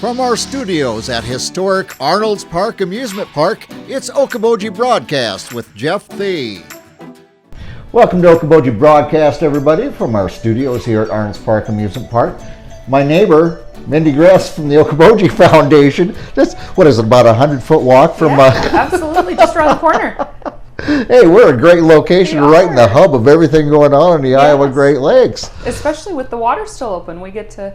From our studios at historic Arnold's Park Amusement Park, it's Okoboji Broadcast with Jeff Thee. Welcome to Okoboji Broadcast, everybody, from our studios here at Arnold's Park Amusement Park. My neighbor, Mindy Gress from the Okoboji Foundation. Just, what is it, about a 100-foot walk from... Absolutely, just around the corner. Hey, we're a great location, right in the hub of everything going on in the Iowa Great Lakes. Especially with the water still open, we get to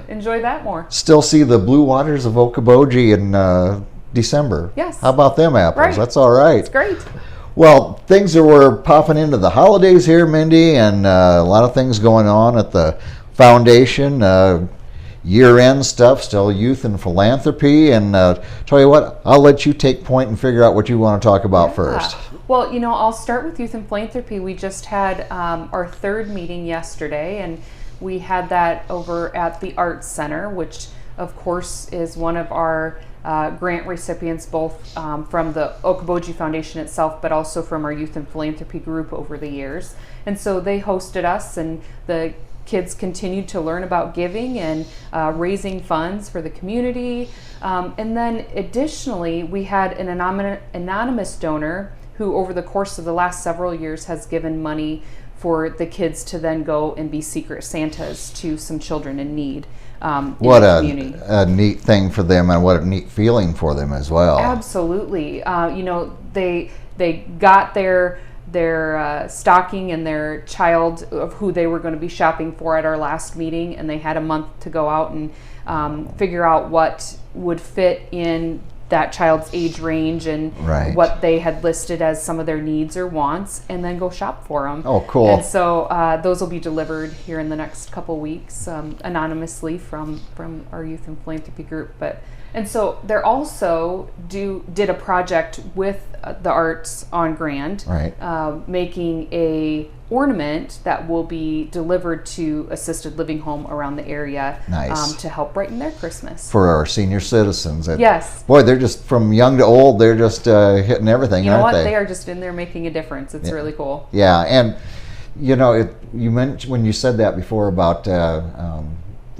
enjoy that more. Still see the blue waters of Okoboji in December. Yes. How about them apples? Right. That's all right. It's great. Well, things were popping into the holidays here, Mindy, and a lot of things going on at the foundation. Year-end stuff, still youth and philanthropy, and tell you what, I'll let you take point and figure out what you want to talk about first. Well, I'll start with youth and philanthropy. We just had our third meeting yesterday, and we had that over at the Arts Center, which of course is one of our grant recipients, both from the Okoboji Foundation itself, but also from our youth and philanthropy group over the years. And so they hosted us, and the kids continued to learn about giving and raising funds for the community. And then additionally, we had an anonymous donor who over the course of the last several years has given money for the kids to then go and be Secret Santas to some children in need in the community. What a neat thing for them, and what a neat feeling for them as well. Absolutely. They got their stocking and their child of who they were going to be shopping for at our last meeting, and they had a month to go out and figure out what would fit in that child's age range and what they had listed as some of their needs or wants, and then go shop for them. Oh, cool. And so those will be delivered here in the next couple weeks anonymously from our youth and philanthropy group. And so they're also did a project with the Arts on Grand, making a ornament that will be delivered to assisted living home around the area to help brighten their Christmas. For our senior citizens. Yes. Boy, they're just, from young to old, they're just hitting everything, you know aren't what? they? They are just in there making a difference. It's really cool. Yeah, and you mentioned, when you said that before about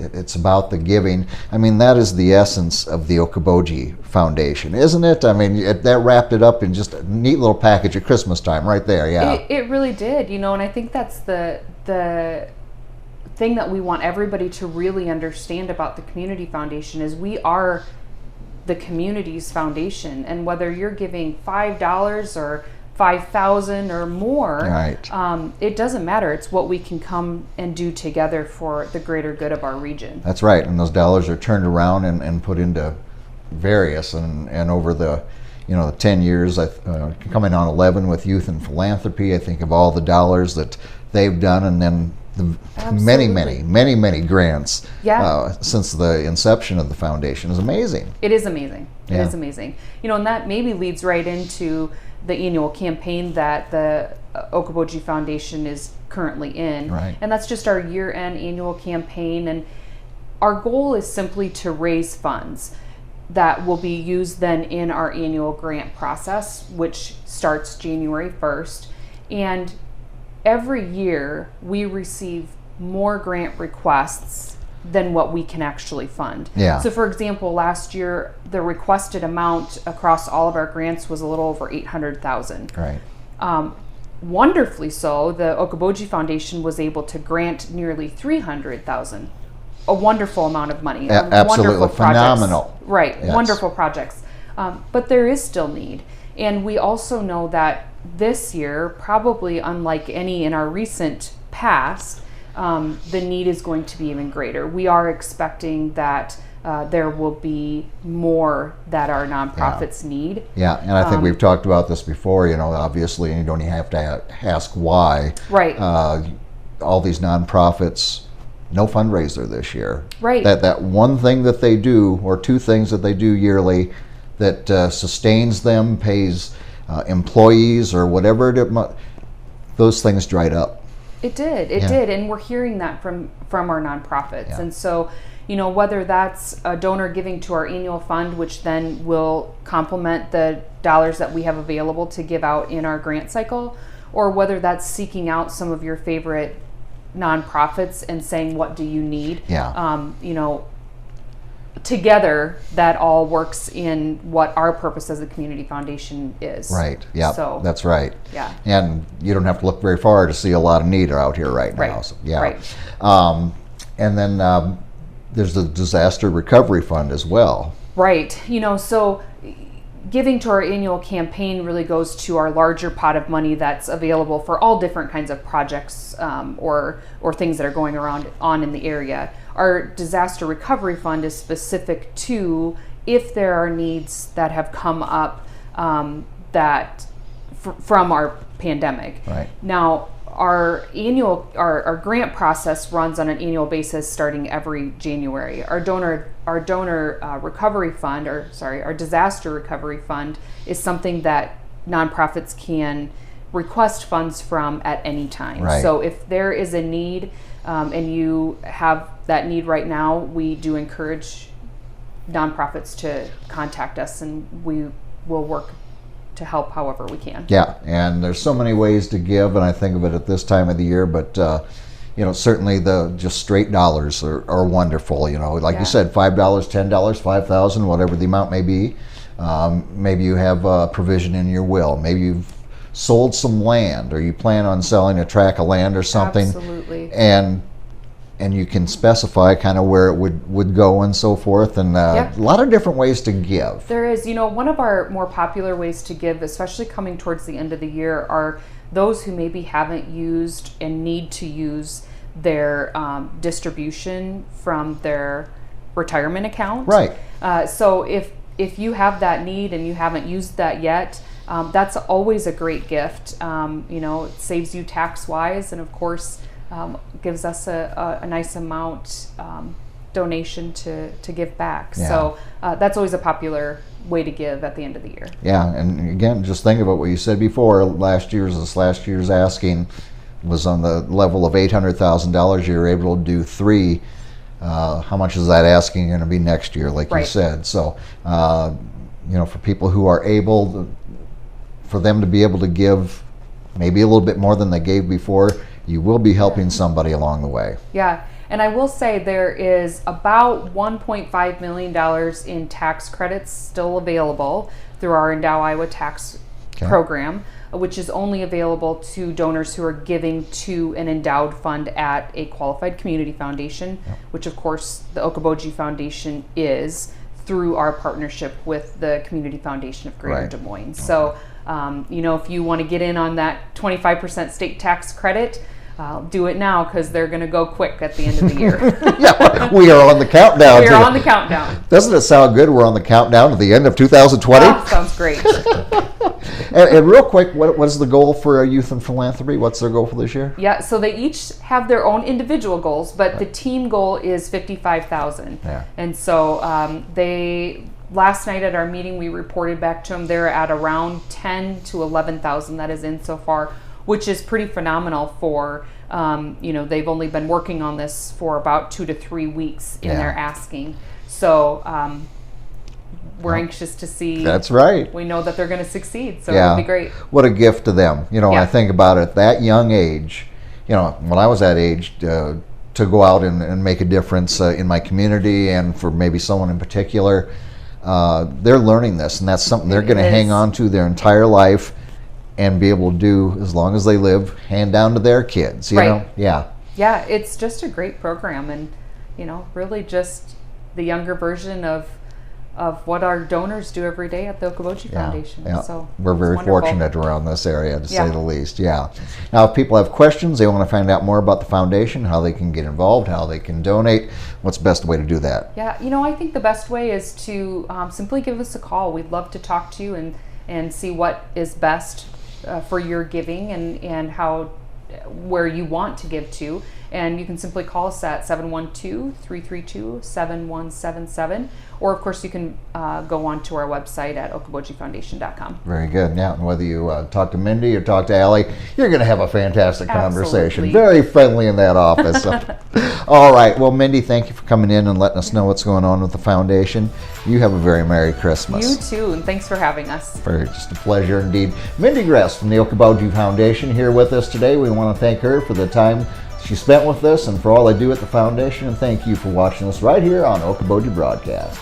it's about the giving. I mean, that is the essence of the Okoboji Foundation, isn't it? I mean, that wrapped it up in just a neat little package at Christmas time right there, It really did, and I think that's the thing that we want everybody to really understand about the Community Foundation is we are the community's foundation, and whether you're giving $5 or $5,000 or more, it doesn't matter. It's what we can come and do together for the greater good of our region. That's right, and those dollars are turned around and put into various, and over the 10 years, coming on 11 with youth and philanthropy, I think of all the dollars that they've done, and then the many grants since the inception of the foundation is amazing. It is amazing. It is amazing. And that maybe leads right into the annual campaign that the Okoboji Foundation is currently in. And that's just our year-end annual campaign. And our goal is simply to raise funds that will be used then in our annual grant process, which starts January 1st. And every year we receive more grant requests than what we can actually fund. So for example, last year the requested amount across all of our grants was a little over $800,000. Wonderfully so, the Okoboji Foundation was able to grant nearly $300,000. A wonderful amount of money. Absolutely phenomenal. Wonderful projects. But there is still need. And we also know that this year, probably unlike any in our recent past, the need is going to be even greater. We are expecting that there will be more that our nonprofits need. And I think we've talked about this before, obviously, and you don't even have to ask why. All these nonprofits, no fundraiser this year. That one thing that they do, or two things that they do yearly that sustains them, pays employees or whatever those things dried up. It did, and we're hearing that from our nonprofits. And so, whether that's a donor giving to our annual fund, which then will complement the dollars that we have available to give out in our grant cycle, or whether that's seeking out some of your favorite nonprofits and saying, what do you need? together, that all works in what our purpose as a community foundation is. Right. Yeah. So, that's right. Yeah. And you don't have to look very far to see a lot of need out here right now. Right. So, yeah. Right. And then there's the disaster recovery fund as well. Right. So giving to our annual campaign really goes to our larger pot of money that's available for all different kinds of projects or things that are going on in the area. Our disaster recovery fund is specific to if there are needs that have come up from our pandemic. Right. Now, our grant process runs on an annual basis starting every January. Our recovery fund, our disaster recovery fund, is something that nonprofits can request funds from at any time. Right. So if there is a need and you have that need right now, we do encourage nonprofits to contact us, and we will work to help however we can. Yeah, and there's so many ways to give, and I think of it at this time of the year, but certainly the just straight dollars are wonderful. Like you said, $5, $10, $5,000, whatever the amount may be. Maybe you have a provision in your will. Maybe you've sold some land, or you plan on selling a tract of land or something. Absolutely. And you can specify kind of where it would go and so forth, and a lot of different ways to give. There is. One of our more popular ways to give, especially coming towards the end of the year, are those who maybe haven't used and need to use their distribution from their retirement account. Right. So if you have that need and you haven't used that yet, that's always a great gift. It saves you tax-wise, and of course, gives us a nice amount donation to give back. Yeah. So that's always a popular way to give at the end of the year. Yeah, and again, just think about what you said before. Last year's asking was on the level of $800,000. You were able to do 3. How much is that asking going to be next year, like you said? So, for people who are able, for them to be able to give maybe a little bit more than they gave before, you will be helping somebody along the way. Yeah, and I will say there is about $1.5 million in tax credits still available through our Endow Iowa tax program, which is only available to donors who are giving to an endowed fund at a qualified community foundation, which of course the Okoboji Foundation is, through our partnership with the Community Foundation of Greater Des Moines. So, if you want to get in on that 25% state tax credit, do it now, because they're going to go quick at the end of the year. Yeah, we are on the countdown. We are on the countdown. Doesn't it sound good? We're on the countdown to the end of 2020. Oh, sounds great. and real quick, what is the goal for Youth and Philanthropy? What's their goal for this year? Yeah, so they each have their own individual goals, but the team goal is $55,000. Yeah. And so last night at our meeting, we reported back to them they're at around 10 to 11,000 that is in so far, which is pretty phenomenal for, they've only been working on this for about 2 to 3 weeks in their asking. So we're anxious to see. That's right. We know that they're going to succeed, so it'll be great. What a gift to them. I think about it, that young age, when I was that age, to go out and make a difference in my community, and for maybe someone in particular, they're learning this, and that's something they're going to hang on to their entire life and be able to do as long as they live, hand down to their kids, you know? Yeah, it's just a great program, and really just the younger version of what our donors do every day at the Okoboji Foundation. Yeah. So we're very fortunate around this area, to say the least. Yeah. Now, if people have questions, they want to find out more about the foundation, how they can get involved, how they can donate, what's the best way to do that? Yeah, I think the best way is to simply give us a call. We'd love to talk to you and see what is best for your giving and where you want to give to. And you can simply call us at 712-332-7177. Or, of course, you can go on to our website at okobojifoundation.com. Very good. Now, whether you talk to Mindy or talk to Allie, you're going to have a fantastic conversation. Absolutely. Very friendly in that office. So. All right. Well, Mindy, thank you for coming in and letting us know what's going on with the foundation. You have a very Merry Christmas. You too, and thanks for having us. Just a pleasure indeed. Mindy Gress from the Okoboji Foundation here with us today. We want to thank her for the time she spent with us and for all they do at the Foundation, and thank you for watching us right here on Okoboji Broadcast.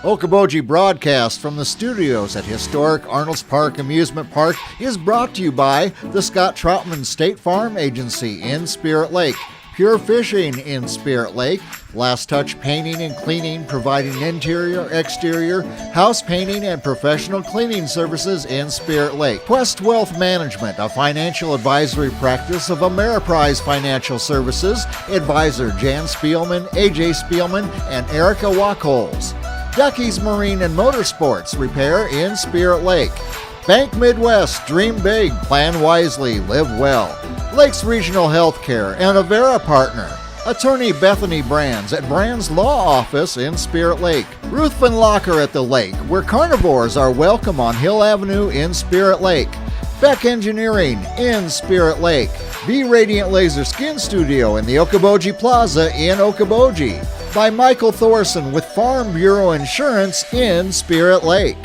Okoboji Broadcast from the studios at historic Arnold's Park Amusement Park is brought to you by the Scott Troutman State Farm Agency in Spirit Lake, Pure Fishing in Spirit Lake, Last Touch Painting and Cleaning, providing interior, exterior, house painting, and professional cleaning services in Spirit Lake. Quest Wealth Management, a financial advisory practice of Ameriprise Financial Services. Advisor Jan Spielman, AJ Spielman, and Erica Wachholz. Ducky's Marine and Motorsports Repair in Spirit Lake. Bank Midwest, dream big, plan wisely, live well. Lakes Regional Healthcare and Avera Partner. Attorney Bethany Brands at Brands Law Office in Spirit Lake. Ruthven Locker at the Lake, where carnivores are welcome on Hill Avenue in Spirit Lake. Beck Engineering in Spirit Lake. Be Radiant Laser Skin Studio in the Okoboji Plaza in Okoboji. By Michael Thorson with Farm Bureau Insurance in Spirit Lake.